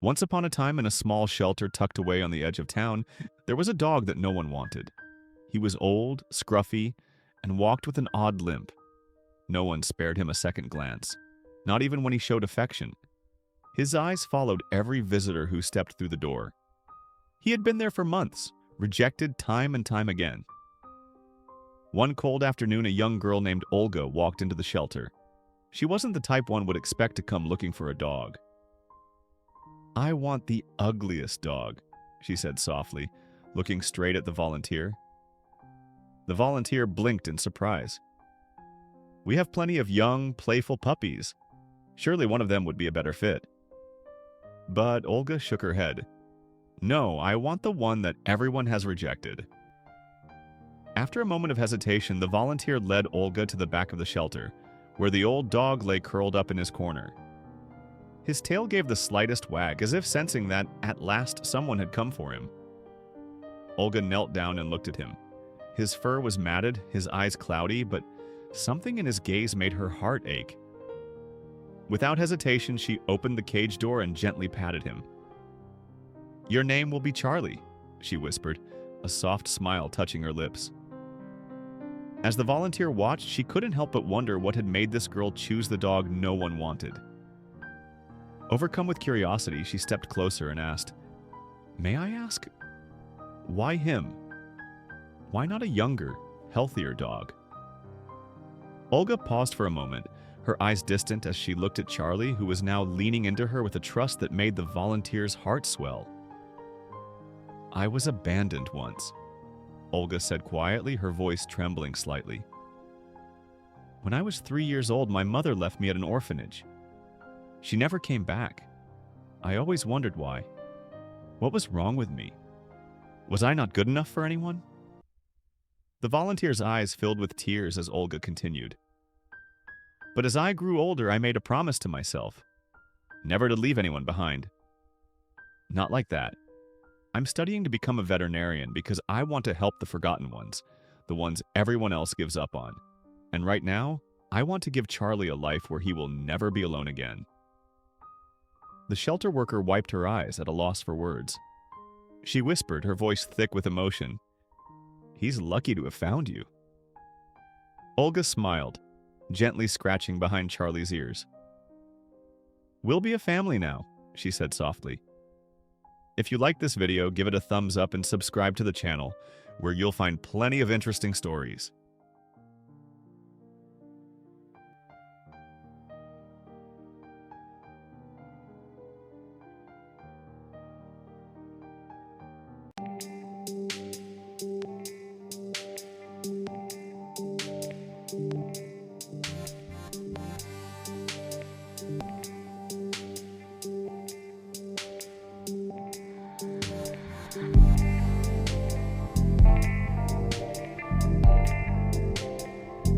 Once upon a time, in a small shelter tucked away on the edge of town, there was a dog that no one wanted. He was old, scruffy, and walked with an odd limp. No one spared him a second glance, not even when he showed affection. His eyes followed every visitor who stepped through the door. He had been there for months, rejected time and time again. One cold afternoon, a young girl named Olga walked into the shelter. She wasn't the type one would expect to come looking for a dog. "I want the ugliest dog," she said softly, looking straight at the volunteer. The volunteer blinked in surprise. "We have plenty of young, playful puppies. Surely one of them would be a better fit." But Olga shook her head. "No, I want the one that everyone has rejected." After a moment of hesitation, the volunteer led Olga to the back of the shelter, where the old dog lay curled up in his corner. His tail gave the slightest wag, as if sensing that at last someone had come for him. Olga knelt down and looked at him. His fur was matted, his eyes cloudy, but something in his gaze made her heart ache. Without hesitation, she opened the cage door and gently patted him. "Your name will be Charlie," she whispered, a soft smile touching her lips. As the volunteer watched, she couldn't help but wonder what had made this girl choose the dog no one wanted. Overcome with curiosity, she stepped closer and asked, "May I ask, why him? Why not a younger, healthier dog?" Olga paused for a moment, her eyes distant as she looked at Charlie, who was now leaning into her with a trust that made the volunteer's heart swell. "I was abandoned once," Olga said quietly, her voice trembling slightly. "When I was 3 years old, my mother left me at an orphanage. She never came back. I always wondered why. What was wrong with me? Was I not good enough for anyone?" The volunteer's eyes filled with tears as Olga continued. "But as I grew older, I made a promise to myself, never to leave anyone behind. Not like that. I'm studying to become a veterinarian because I want to help the forgotten ones, the ones everyone else gives up on. And right now, I want to give Charlie a life where he will never be alone again." The shelter worker wiped her eyes at a loss for words. She whispered, her voice thick with emotion, "He's lucky to have found you." Olga smiled, gently scratching behind Charlie's ears. "We'll be a family now," she said softly. If you like this video, give it a thumbs up and subscribe to the channel, where you'll find plenty of interesting stories.